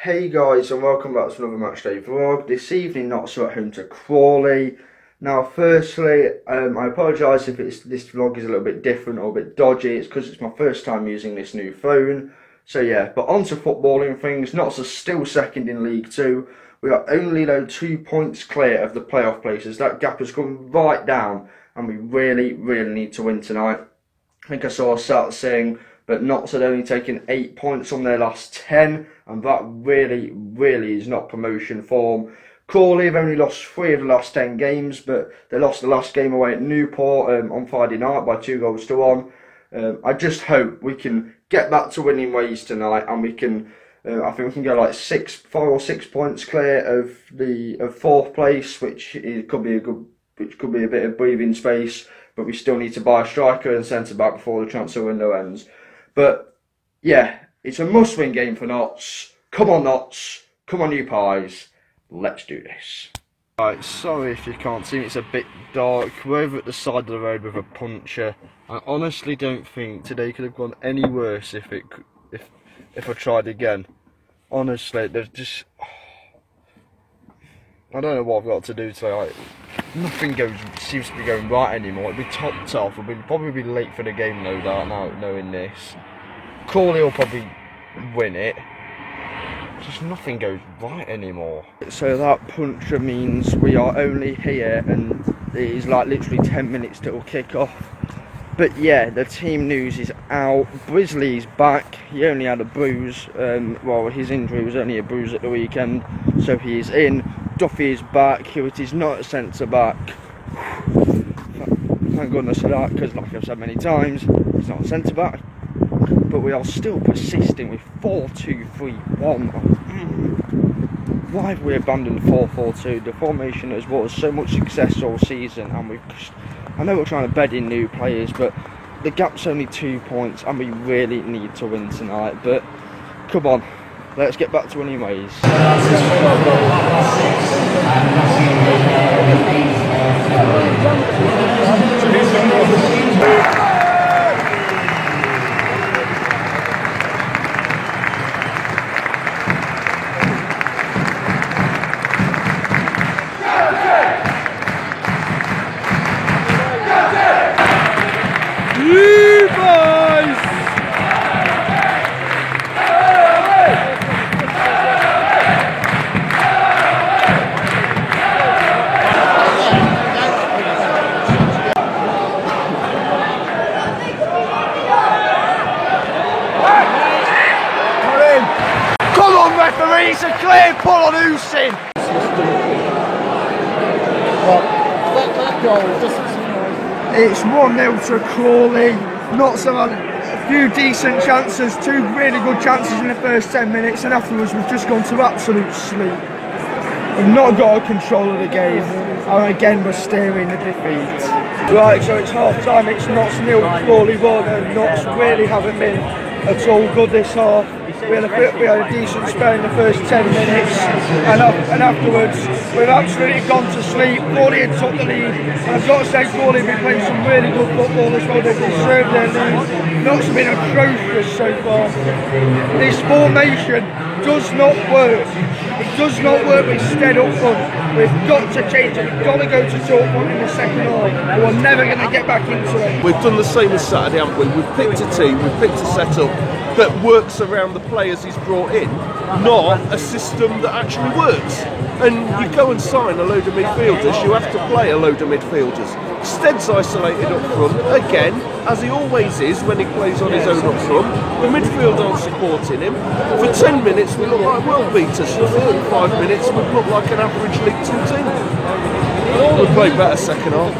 Hey guys, and welcome back to another Matchday vlog. This evening, Notts are at home to Crawley. Now, firstly, I apologise if this vlog is a little bit different or a bit dodgy. It's because it's my first time using this new phone. So yeah, but on to footballing things. Notts are still second in League 2. We are only though 2 points clear of the playoff places. That gap has come right down, and we really need to win tonight. I think I saw a stat saying but Notts had only taken 8 points on their last 10, and that really is not promotion form. Crawley have only lost 3 of the last 10 games, but they lost the last game away at Newport on Friday night by 2-1. I just hope we can get back to winning ways tonight, and we can. I think we can go like 5 or 6 points clear of the 4th place, which could be a bit of breathing space. But we still need to buy a striker and centre back before the transfer window ends. But yeah, it's a must-win game for Notts. Come on, Notts. Come on, you pies. Let's do this. Right, sorry if you can't see me. It's a bit dark. We're over at the side of the road with a puncher. I honestly don't think today could have gone any worse if I tried again. Honestly, there's just I don't know what I've got to do today. Like, nothing seems to be going right anymore. It'll be topped off. We'll probably be late for the game, no doubt, now knowing this. Crawley will probably win it. Just nothing goes right anymore. So that puncher means we are only here, and it is like literally 10 minutes till kick off. But yeah, the team news is out. Brisley's back. He only had a bruise. Well, his injury was only a bruise at the weekend, so he is in. Duffy is back. It is not a centre back. Thank goodness for that, because like I've said many times, he's not a centre back. But we are still persisting with 4-2-3-1. Why have we abandoned 4-4-2? The formation has brought us so much success all season, and I know we're trying to bed in new players, but the gap's only 2 points, and we really need to win tonight. But come on, let's get back to winning ways. It's a clear pull on Usin. It's 1-0 to Crawley. Notts have had a few decent chances, 2 really good chances in the first 10 minutes, and afterwards we've just gone to absolute sleep. We've not got a control of the game, and again we're steering the defeat. Right, so it's half time. It's Notts 0, Crawley 1, and Notts really haven't been at all good this half. We had a decent spell in the first 10 minutes, and afterwards we've absolutely gone to sleep. Crawley had took the lead, and I've got to say Crawley have been playing some really good football as well. They've deserved their lead. Notts have been atrocious so far. This formation does not work. It does not work with Stead up front. We've got to change it. We've got to go to Torquay in the second half. We're never going to get back into it. We've done the same as Saturday, haven't we? We've picked a team, we've picked a setup that works around the players he's brought in, not a system that actually works. And you go and sign a load of midfielders, you have to play a load of midfielders. Stead's isolated up front, again, as he always is when he plays on his own up front. The midfield aren't supporting him. For 10 minutes we look like world beaters, for 45 minutes we look like an average League 2 team. We'll play better second half.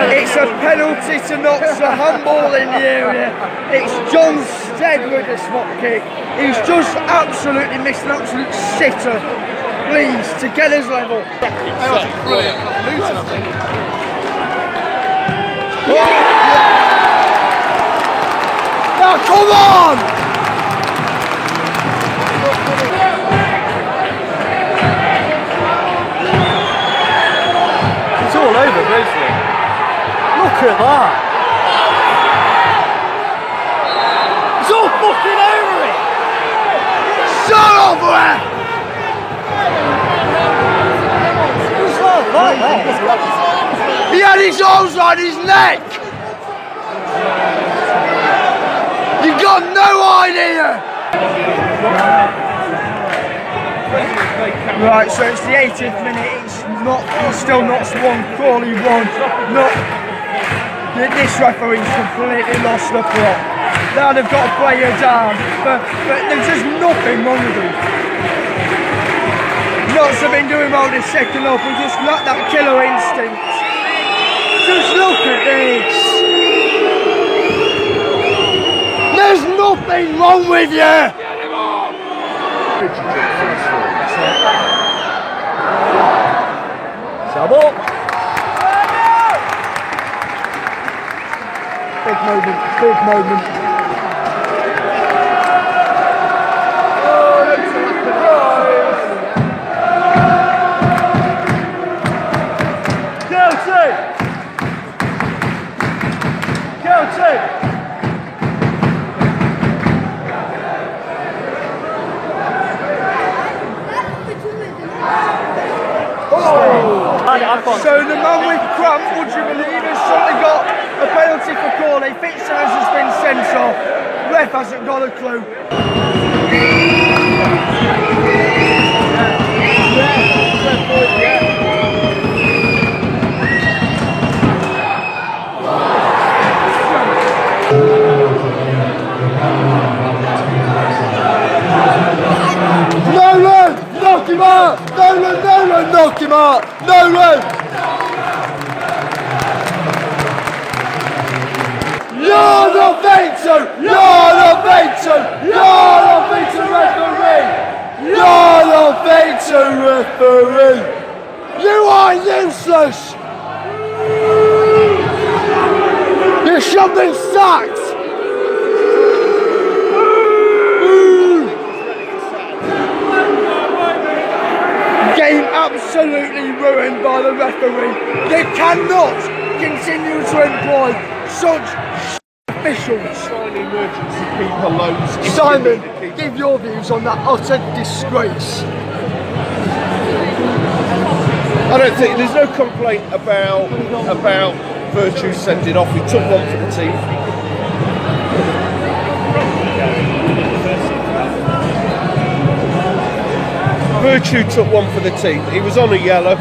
It's a penalty to Notts, a handball in the area. It's John Stead with a spot kick. He's just absolutely missed an absolute sitter. Please, to get us level. Brilliant. Luton, I think. Now, come on! It's all over, basically. Look at that! It's all fucking over it! over! He had his arms around his neck! You got no idea! Right, so it's the 80th minute, it's still not Swan Crawley won, this referee's completely lost the plot. Now they've got a player down, but there's just nothing wrong with him. Notts have been doing well this second half and just lack that killer instinct. Just look at this. There's nothing wrong with you. Sabo. Big moment, big moment. So the man with cramp, would you believe, has suddenly got a penalty for Crawley. Fitzsimmons has been sent off. Ref hasn't got a clue. Nolan! Knock him out! Nolan! Knock him out! Nolan! You're not Benson! You're not Benson! You're not Benson referee! You're not Benson referee! You are useless! You should be sacked! Game absolutely ruined by the referee. They cannot continue to employ such officials. Simon, give your views on that utter disgrace. I don't think there's no complaint about Virtue sending off. He took one for the team. Virtue took one for the team. He was on a yellow.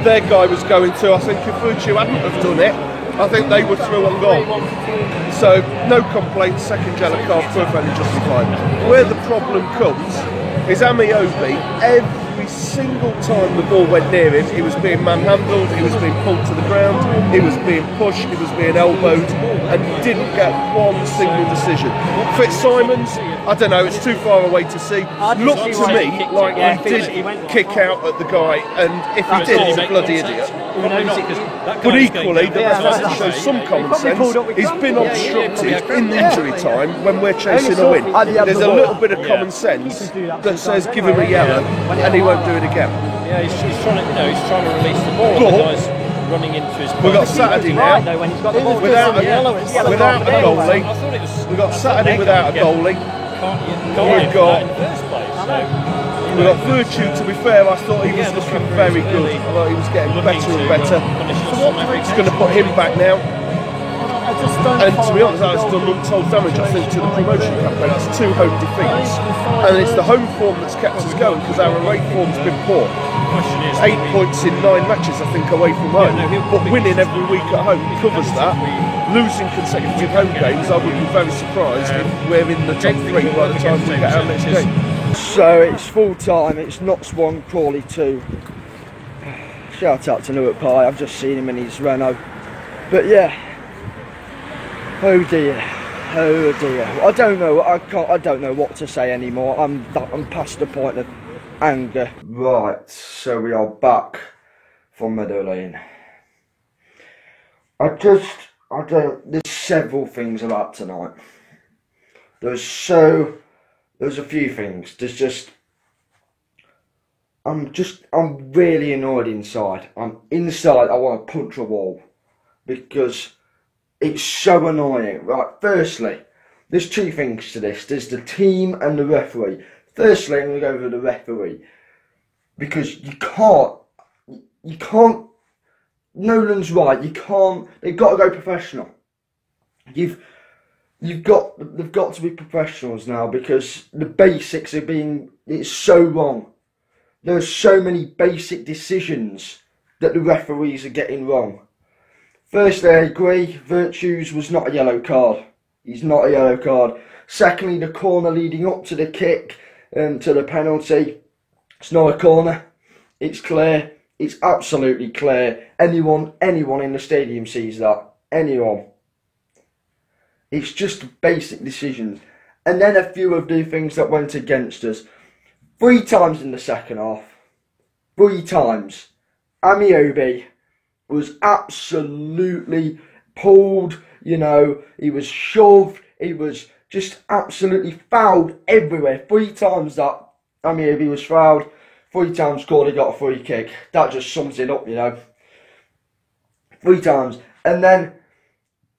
Their guy was going to. I think if Virtue hadn't have done it, I think they were through and gone. So no complaints. Second yellow card, perfectly justified. Where the problem comes is Amiobi. Every single time the ball went near him, he was being manhandled. He was being pulled to the ground. He was being pushed. He was being elbowed, and he didn't get one single decision. Fitzsimmons, I don't know, it's too far away to see. Looked to me like he did kick out at the guy, and if he did, he's a bloody idiot. But equally, the ref has to show some common sense. He's been obstructed in injury time when we're chasing a win. There's a little bit of common sense that says give him a yellow, and he won't do it again. Yeah, he's trying to release the ball. The guy's running into his. We've got Saturday now without a goalie. We've got Saturday without a goalie. We've got Virtue. To be fair, I thought he was looking very good. I thought he was getting better and better. It's going to put him back now. And to be honest, that has done untold damage, I think, to the promotion campaign. That's 2 home defeats. And it's the home form that's kept us going, because our away form's been poor. 8 points in 9 matches, I think, away from home. But winning every week at home covers that. Losing consecutive home games, I would be very surprised if we're in the top 3 by the time we get our next game. So it's full time, it's Notts 1, Crawley 2. Shout out to Newark Pie, I've just seen him in his Renault. But yeah, oh dear, I don't know, I don't know what to say anymore. I'm past the point of anger. Right, so we are back from Meadow Lane. There's several things about tonight. There's a few things. I'm really annoyed inside. I'm inside, I want to punch a wall. Because it's so annoying. Right, firstly, there's 2 things to this. There's the team and the referee. Firstly, I'm going to go over the referee, because you can't, Nolan's right, they've got to go professional. They've got to be professionals now, because the basics it's so wrong. There are so many basic decisions that the referees are getting wrong. Firstly, I agree, Virtues was not a yellow card. He's not a yellow card. Secondly, the corner leading up to the kick, to the penalty, it's not a corner. It's clear. It's absolutely clear. Anyone in the stadium sees that. Anyone. It's just basic decisions. And then a few of the things that went against us. 3 times in the second half. 3 times. Amiobi was absolutely pulled, he was shoved, he was just absolutely fouled everywhere. 3 times that Amiobi was fouled, 3 times Corley got a free kick. That just sums it up, 3 times. And then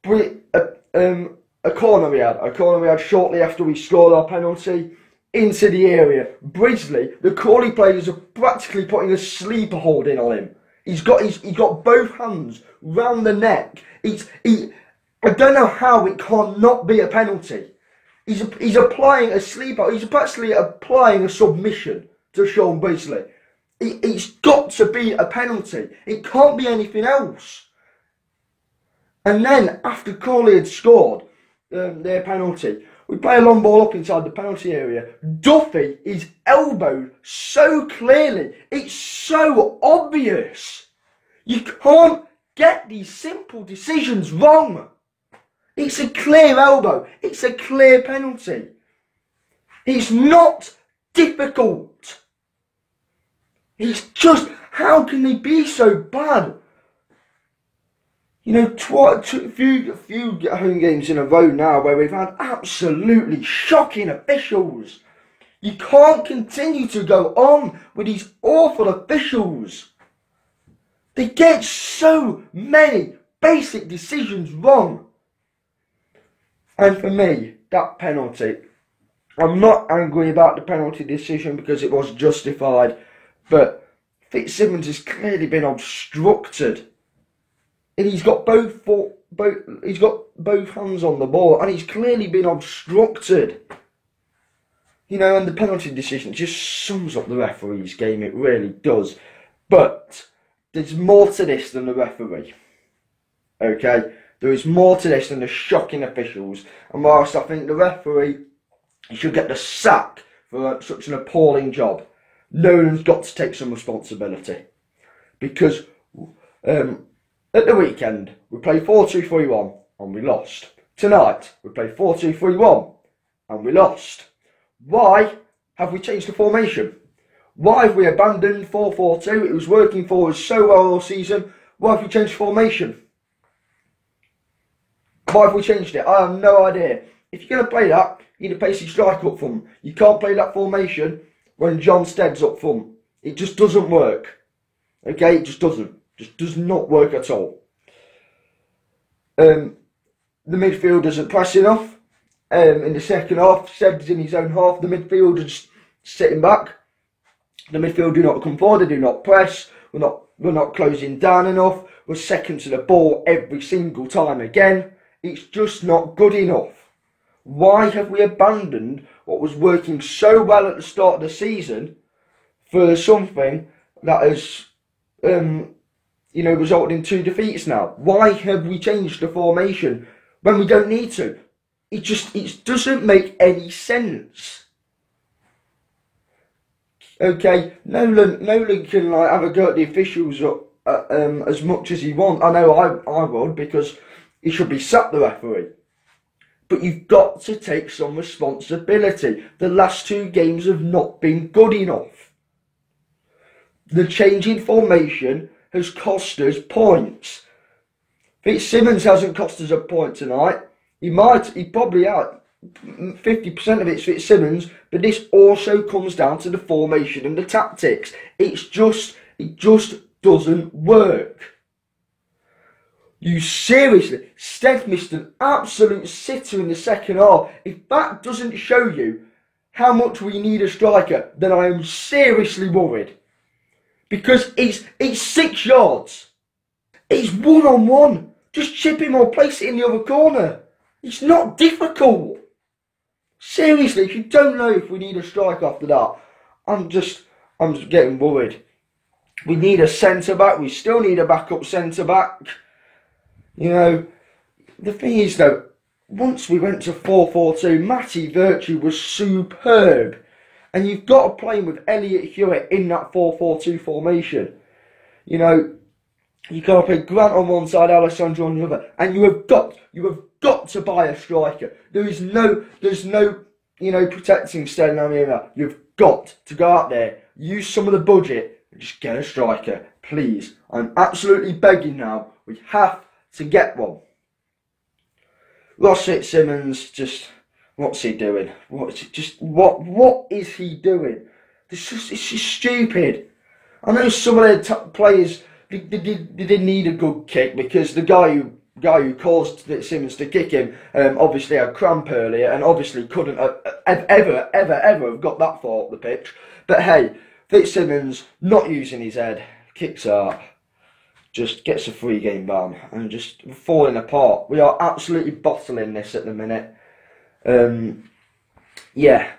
a corner we had shortly after we scored our penalty into the area. Brisley, the Crawley players are practically putting a sleeper hold in on him. He's got both hands round the neck. I don't know how it can't not be a penalty. He's applying a sleeper. He's actually applying a submission to Sean Brisley. It's got to be a penalty. It can't be anything else. And then after Crawley had scored their penalty, we play a long ball up inside the penalty area. Duffy is elbowed so clearly. It's so obvious. You can't get these simple decisions wrong. It's a clear elbow. It's a clear penalty. It's not difficult. It's just, how can they be so bad? A few home games in a row now where we've had absolutely shocking officials. You can't continue to go on with these awful officials. They get so many basic decisions wrong. And for me, that penalty, I'm not angry about the penalty decision because it was justified, but Fitzsimmons has clearly been obstructed. And he's got both hands on the ball, and he's clearly been obstructed. And the penalty decision just sums up the referee's game. It really does. But there's more to this than the referee. Okay, there is more to this than the shocking officials. And whilst I think the referee should get the sack for such an appalling job, Nolan's got to take some responsibility, because at the weekend, we played 4-2-3-1 and we lost. Tonight, we play 4-2-3-1 and we lost. Why have we changed the formation? Why have we abandoned 4-4-2? It was working for us so well all season. Why have we changed formation? Why have we changed it? I have no idea. If you're going to play that, you need a pacey striker up front. You can't play that formation when John Stead's up front. It just doesn't work. Okay, it just doesn't. Just does not work at all. The midfield doesn't press enough. In the second half, Sed's in his own half. The midfield is sitting back. The midfield do not come forward. They do not press. We're not closing down enough. We're second to the ball every single time again. It's just not good enough. Why have we abandoned what was working so well at the start of the season for something that has resulted in 2 defeats now? Why have we changed the formation when we don't need to? It doesn't make any sense. Okay, Nolan can have a go at the officials as much as he wants. I know I would, because he should be sacked, the referee. But you've got to take some responsibility. The last 2 games have not been good enough. The change in formation has cost us points. Fitzsimmons hasn't cost us a point tonight. He probably out 50% of it's Fitzsimmons, but this also comes down to the formation and the tactics. It just doesn't work. Stead missed an absolute sitter in the second half. If that doesn't show you how much we need a striker, then I am seriously worried. Because it's 6 yards. It's 1-on-1. Just chip him or place it in the other corner. It's not difficult. Seriously, if you don't know if we need a striker after that, I'm just getting worried. We need a centre-back. We still need a backup centre-back. You know, the thing is though, once we went to 4-4-2, Matty Virtue was superb. And you've got to play him with Elliot Hewitt in that 4-4-2 formation. You know, you've got to play Grant on one side, Alessandro on the other. And you have got to buy a striker. There's no, you know, protecting Stade Namira. You've got to go out there, use some of the budget, and just get a striker. Please. I'm absolutely begging now. We have to get one. Ross Fitzsimmons, just, what's he doing? What is he doing? It's just stupid. I know some of their players, they didn't need a good kick because the guy who caused Fitzsimmons to kick him obviously had cramp earlier and obviously couldn't ever have got that far up the pitch. But hey, Fitzsimmons not using his head, kicks out, just gets a 3-game ban and just falling apart. We are absolutely bottling this at the minute. Yeah,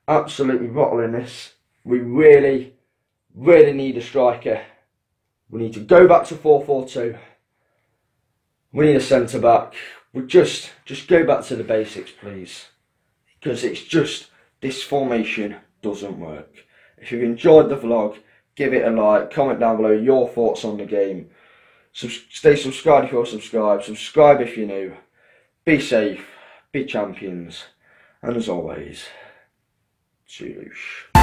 absolutely bottling this. We really need a striker. We need to go back to 4-4-2. We need a centre-back. We just go back to the basics, please. Because it's just, this formation doesn't work. If you've enjoyed the vlog, give it a like, comment down below your thoughts on the game. Stay subscribed if you're subscribed. Subscribe if you're new. Be safe, be champions. And as always, Toulouche.